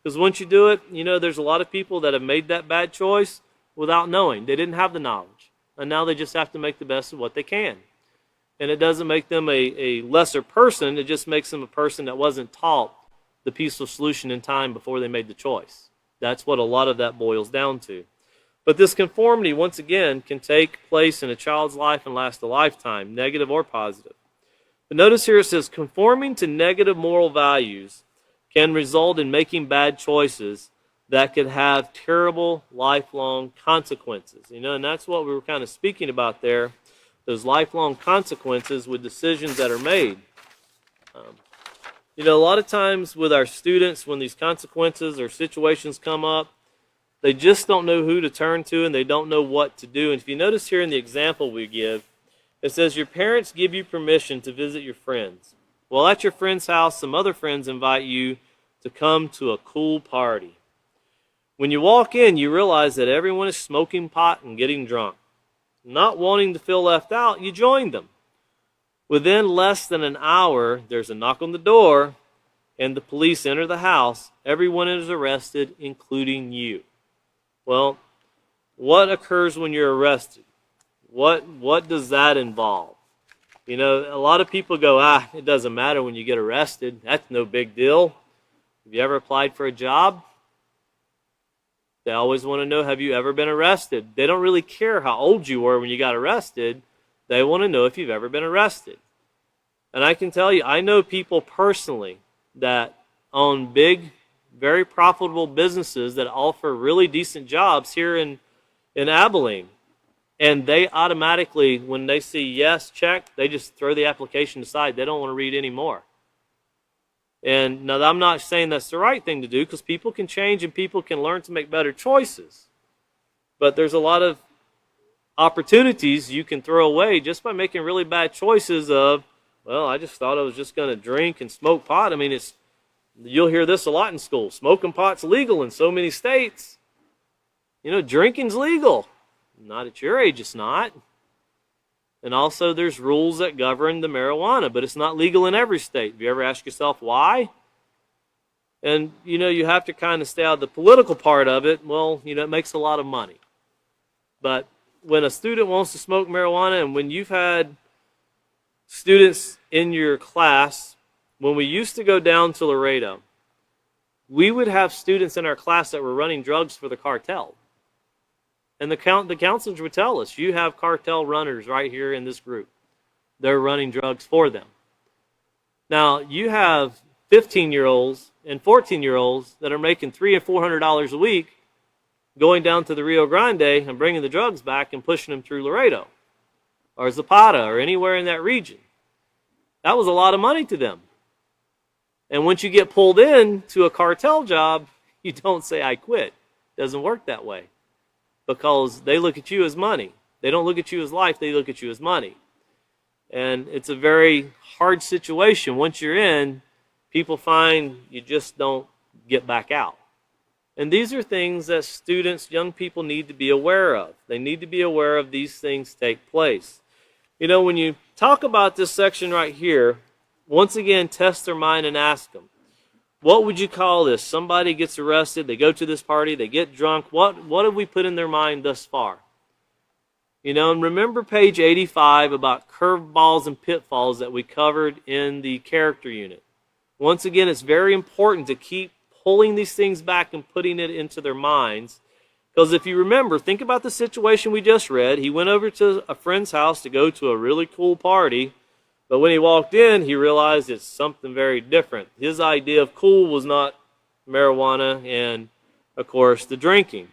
Because once you do it, there's a lot of people that have made that bad choice without knowing. They didn't have the knowledge. And now they just have to make the best of what they can. And it doesn't make them a lesser person. It just makes them a person that wasn't taught the peaceful solution in time before they made the choice. That's what a lot of that boils down to. But this conformity, once again, can take place in a child's life and last a lifetime, negative or positive. But notice here it says, conforming to negative moral values can result in making bad choices that could have terrible lifelong consequences. And that's what we were kind of speaking about there, those lifelong consequences with decisions that are made. A lot of times with our students, when these consequences or situations come up, they just don't know who to turn to and they don't know what to do. And if you notice here in the example we give, it says your parents give you permission to visit your friends. Well, at your friend's house, some other friends invite you to come to a cool party. When you walk in, you realize that everyone is smoking pot and getting drunk. Not wanting to feel left out, you join them. Within less than an hour, there's a knock on the door, and the police enter the house. Everyone is arrested, including you. Well, what occurs when you're arrested? What does that involve? A lot of people go, it doesn't matter when you get arrested. That's no big deal. Have you ever applied for a job? They always want to know, have you ever been arrested? They don't really care how old you were when you got arrested. They want to know if you've ever been arrested. And I can tell you, I know people personally that own big very profitable businesses that offer really decent jobs here in Abilene. And they automatically, when they see yes, check, they just throw the application aside. They don't want to read anymore. And now I'm not saying that's the right thing to do, because people can change and people can learn to make better choices. But there's a lot of opportunities you can throw away just by making really bad choices of, well, I just thought I was just going to drink and smoke pot. I mean, you'll hear this a lot in school. Smoking pot's legal in so many states. You know, drinking's legal. Not at your age, it's not. And also there's rules that govern the marijuana, but it's not legal in every state. Have you ever asked yourself why? And, you know, you have to kind of stay out of the political part of it. Well, you know, it makes a lot of money. But when a student wants to smoke marijuana, and when you've had students in your class, when we used to go down to Laredo, we would have students in our class that were running drugs for the cartel. And the counselors would tell us, you have cartel runners right here in this group. They're running drugs for them. Now, you have 15-year-olds and 14-year-olds that are making $300 and $400 a week going down to the Rio Grande and bringing the drugs back and pushing them through Laredo or Zapata or anywhere in that region. That was a lot of money to them. And once you get pulled in to a cartel job, you don't say, I quit. It doesn't work that way, because they look at you as money. They don't look at you as life, they look at you as money. And it's a very hard situation. Once you're in, people find you just don't get back out. And these are things that students, young people need to be aware of. They need to be aware of these things take place. You know, when you talk about this section right here, once again, test their mind and ask them, what would you call this? Somebody gets arrested, they go to this party, they get drunk. What have we put in their mind thus far? You know, and remember page 85 about curveballs and pitfalls that we covered in the character unit. Once again, it's very important to keep pulling these things back and putting it into their minds. Because if you remember, think about the situation we just read. He went over to a friend's house to go to a really cool party. But when he walked in, he realized it's something very different. His idea of cool was not marijuana and, of course, the drinking.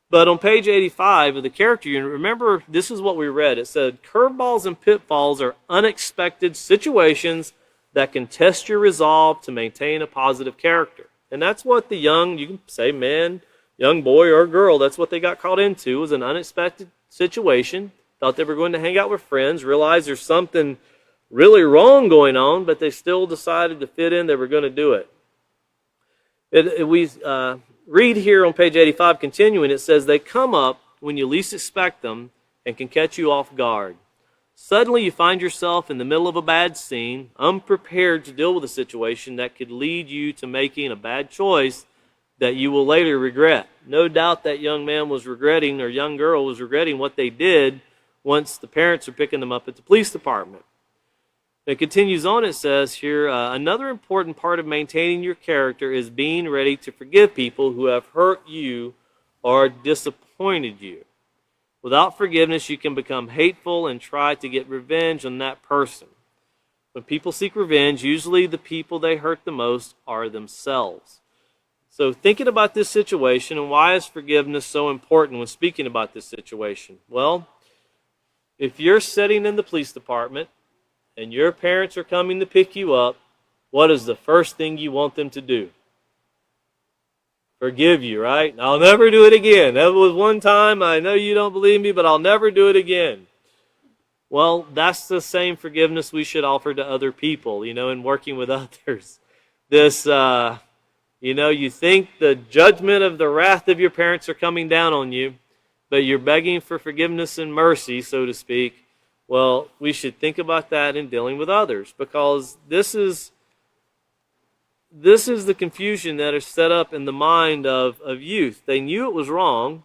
But on page 85 of the character unit, remember, this is what we read. It said, curveballs and pitfalls are unexpected situations that can test your resolve to maintain a positive character. And that's what the young, you can say man, young boy or girl, that's what they got caught into, was an unexpected situation. Thought they were going to hang out with friends, realized there's something really wrong going on, but they still decided to fit in. They were going to do it. We read here on page 85, continuing, it says, they come up when you least expect them and can catch you off guard. Suddenly you find yourself in the middle of a bad scene, unprepared to deal with a situation that could lead you to making a bad choice that you will later regret. No doubt that young man was regretting, or young girl was regretting what they did once the parents are picking them up at the police department. It continues on, it says here, another important part of maintaining your character is being ready to forgive people who have hurt you or disappointed you. Without forgiveness, you can become hateful and try to get revenge on that person. When people seek revenge, usually the people they hurt the most are themselves. So thinking about this situation, and why is forgiveness so important when speaking about this situation? Well, if you're sitting in the police department and your parents are coming to pick you up, what is the first thing you want them to do? Forgive you, right? I'll never do it again. That was one time. I know you don't believe me, but I'll never do it again. Well, that's the same forgiveness we should offer to other people, you know, in working with others. This, you know, you think the judgment of the wrath of your parents are coming down on you, but you're begging for forgiveness and mercy, so to speak. Well, we should think about that in dealing with others, because this is the confusion that is set up in the mind of youth. They knew it was wrong,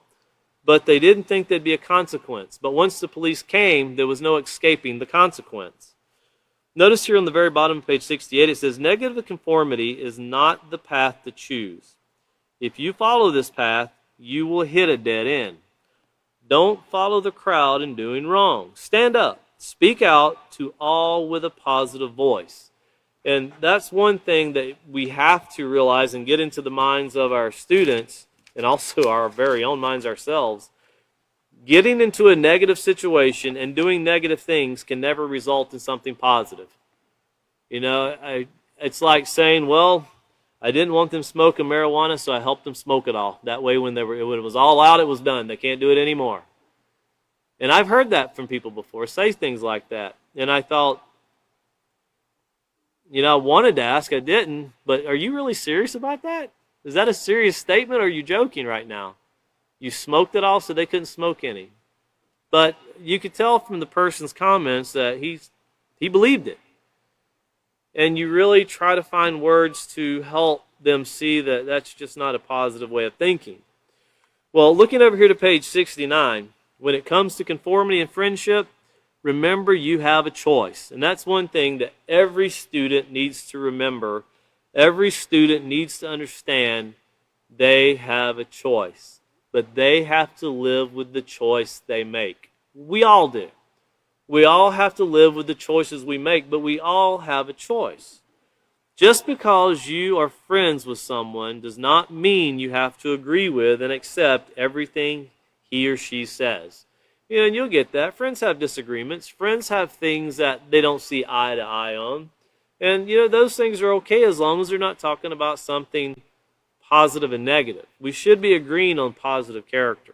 but they didn't think there'd be a consequence. But once the police came, there was no escaping the consequence. Notice here on the very bottom of page 68, it says, negative conformity is not the path to choose. If you follow this path, you will hit a dead end. Don't follow the crowd in doing wrong. Stand up. Speak out to all with a positive voice. And that's one thing that we have to realize and get into the minds of our students and also our very own minds ourselves. Getting into a negative situation and doing negative things can never result in something positive. It's like saying, well, I didn't want them smoking marijuana, so I helped them smoke it all. That way when it was all out, it was done. They can't do it anymore. And I've heard that from people before, say things like that. And I thought, I wanted to ask, I didn't, but are you really serious about that? Is that a serious statement, or are you joking right now? You smoked it all so they couldn't smoke any. But you could tell from the person's comments that he believed it. And you really try to find words to help them see that that's just not a positive way of thinking. Well, looking over here to page 69, when it comes to conformity and friendship, remember you have a choice. And that's one thing that every student needs to remember. Every student needs to understand they have a choice. But they have to live with the choice they make. We all do. We all have to live with the choices we make, but we all have a choice. Just because you are friends with someone does not mean you have to agree with and accept everything he or she says. And you'll get that. Friends have disagreements. Friends have things that they don't see eye to eye on. And, those things are okay as long as they're not talking about something positive and negative. We should be agreeing on positive character.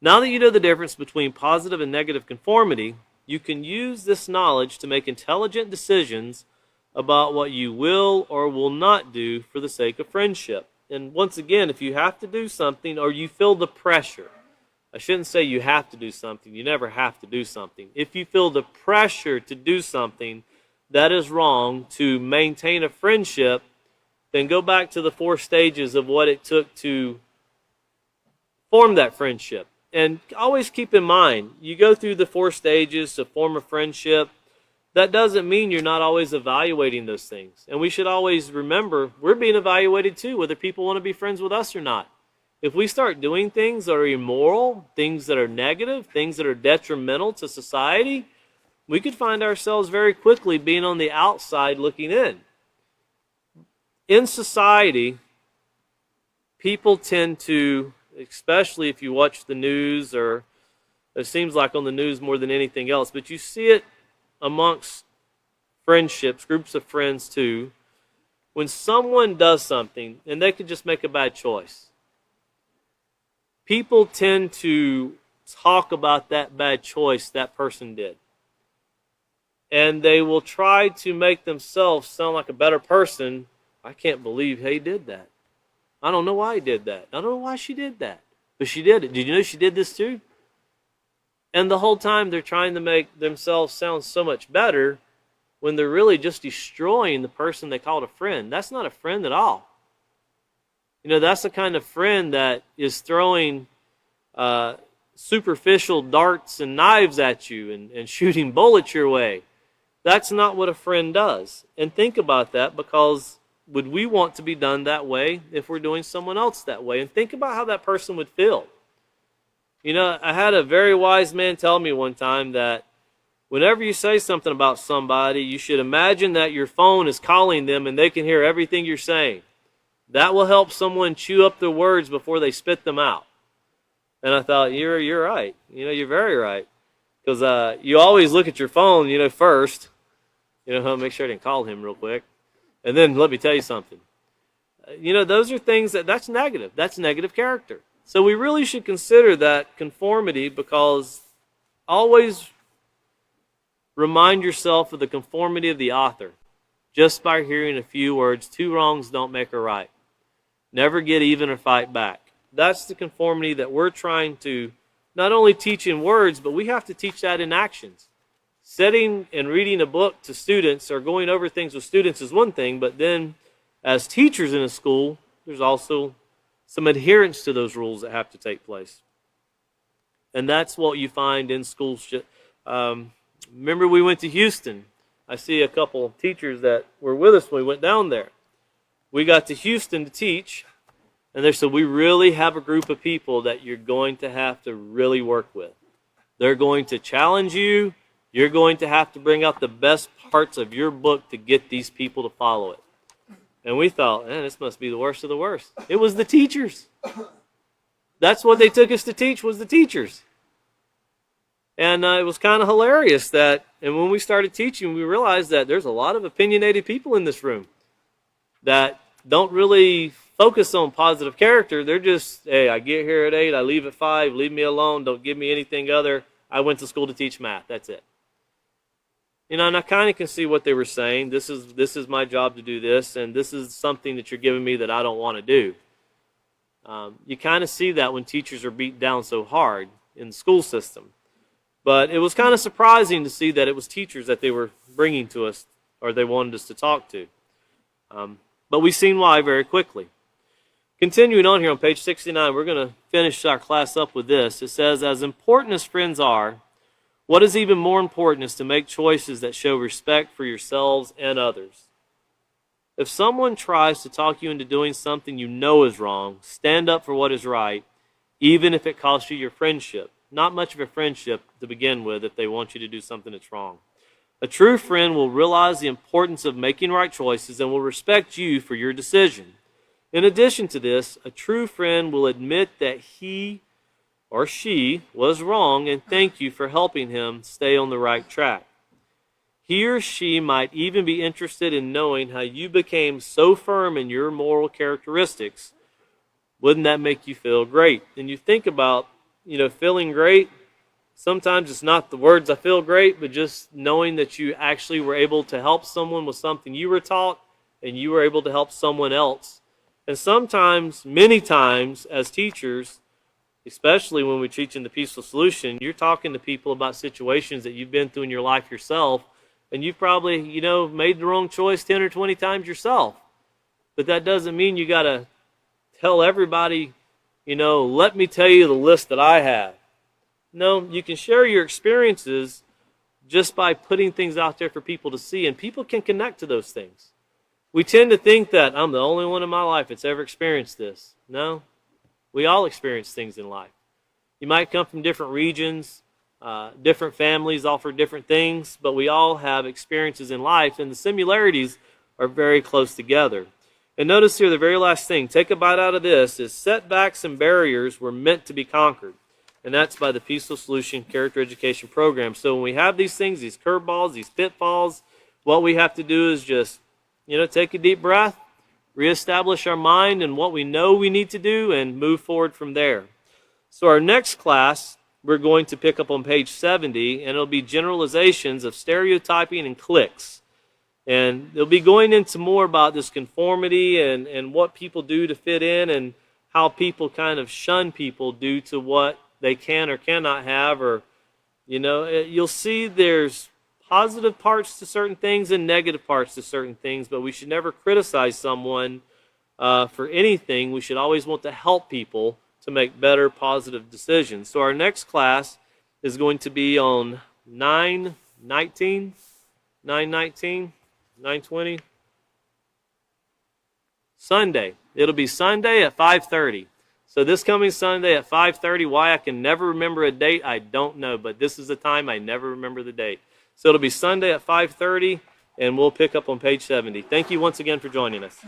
Now that you know the difference between positive and negative conformity, you can use this knowledge to make intelligent decisions about what you will or will not do for the sake of friendship. And once again, if you have to do something or you feel the pressure, I shouldn't say you have to do something. You never have to do something. If you feel the pressure to do something that is wrong to maintain a friendship, then go back to the 4 stages of what it took to form that friendship. And always keep in mind, you go through the 4 stages to form a friendship. That doesn't mean you're not always evaluating those things. And we should always remember, we're being evaluated too, whether people want to be friends with us or not. If we start doing things that are immoral, things that are negative, things that are detrimental to society, we could find ourselves very quickly being on the outside looking in. In society, people tend to, especially if you watch the news, or it seems like on the news more than anything else, but you see it amongst friendships, groups of friends too, when someone does something and they could just make a bad choice. People tend to talk about that bad choice that person did. And they will try to make themselves sound like a better person. I can't believe he did that. I don't know why he did that. I don't know why she did that. But she did it. Did you know she did this too? And the whole time they're trying to make themselves sound so much better when they're really just destroying the person they called a friend. That's not a friend at all. That's the kind of friend that is throwing superficial darts and knives at you and shooting bullets your way. That's not what a friend does. And think about that, because would we want to be done that way if we're doing someone else that way? And think about how that person would feel. I had a very wise man tell me one time that whenever you say something about somebody, you should imagine that your phone is calling them and they can hear everything you're saying. That will help someone chew up their words before they spit them out. And I thought, you're right. You're very right. Because you always look at your phone, first. Make sure I didn't call him real quick. And then let me tell you something. Those are things that's negative. That's negative character. So we really should consider that conformity, because always remind yourself of the conformity of the author. Just by hearing a few words, 2 wrongs don't make a right. Never get even or fight back. That's the conformity that we're trying to not only teach in words, but we have to teach that in actions. Sitting and reading a book to students or going over things with students is one thing, but then as teachers in a school, there's also some adherence to those rules that have to take place. And that's what you find in schools. Remember we went to Houston. I see a couple of teachers that were with us when we went down there. We got to Houston to teach, and they said, we really have a group of people that you're going to have to really work with. They're going to challenge you. You're going to have to bring out the best parts of your book to get these people to follow it. And we thought, man, this must be the worst of the worst. It was the teachers. That's what they took us to teach, was the teachers. And it was kind of hilarious that, and when we started teaching, we realized that there's a lot of opinionated people in this room that don't really focus on positive character. They're just, hey, I get here at 8, I leave at 5, leave me alone, don't give me anything other. I went to school to teach math, that's it. You know, and I kind of can see what they were saying. This is my job to do this, and this is something that you're giving me that I don't want to do. You kind of see that when teachers are beat down so hard in the school system. But it was kind of surprising to see that it was teachers that they were bringing to us, or they wanted us to talk to. But we've seen why very quickly. Continuing on here on page 69, we're going to finish our class up with this. It says, as important as friends are, what is even more important is to make choices that show respect for yourselves and others. If someone tries to talk you into doing something you know is wrong, stand up for what is right, even if it costs you your friendship. Not much of a friendship to begin with if they want you to do something that's wrong. A true friend will realize the importance of making right choices and will respect you for your decision. In addition to this, a true friend will admit that he or she was wrong and thank you for helping him stay on the right track. He or she might even be interested in knowing how you became so firm in your moral characteristics. Wouldn't that make you feel great? And you think about, feeling great. Sometimes it's not the words I feel great, but just knowing that you actually were able to help someone with something you were taught and you were able to help someone else. And sometimes, many times, as teachers, especially when we teach in the Peaceful Solution, you're talking to people about situations that you've been through in your life yourself, and you've probably, made the wrong choice 10 or 20 times yourself. But that doesn't mean you got to tell everybody, let me tell you the list that I have. No, you can share your experiences just by putting things out there for people to see, and people can connect to those things. We tend to think that I'm the only one in my life that's ever experienced this. No, we all experience things in life. You might come from different regions, different families offer different things, but we all have experiences in life, and the similarities are very close together. And notice here the very last thing, take a bite out of this, is setbacks and barriers were meant to be conquered. And that's by the Peaceful Solution Character Education Program. So when we have these things, these curveballs, these pitfalls, what we have to do is just, take a deep breath, reestablish our mind and what we know we need to do, and move forward from there. So our next class, we're going to pick up on page 70, and it'll be generalizations of stereotyping and cliques. And they'll be going into more about this conformity and what people do to fit in and how people kind of shun people due to what they can or cannot have. Or, you'll see there's positive parts to certain things and negative parts to certain things, but we should never criticize someone for anything. We should always want to help people to make better, positive decisions. So our next class is going to be on 9/19, 9/20, Sunday. It'll be Sunday at 5:30. So this coming Sunday at 5:30, why I can never remember a date, I don't know, but this is the time I never remember the date. So it'll be Sunday at 5:30, and we'll pick up on page 70. Thank you once again for joining us.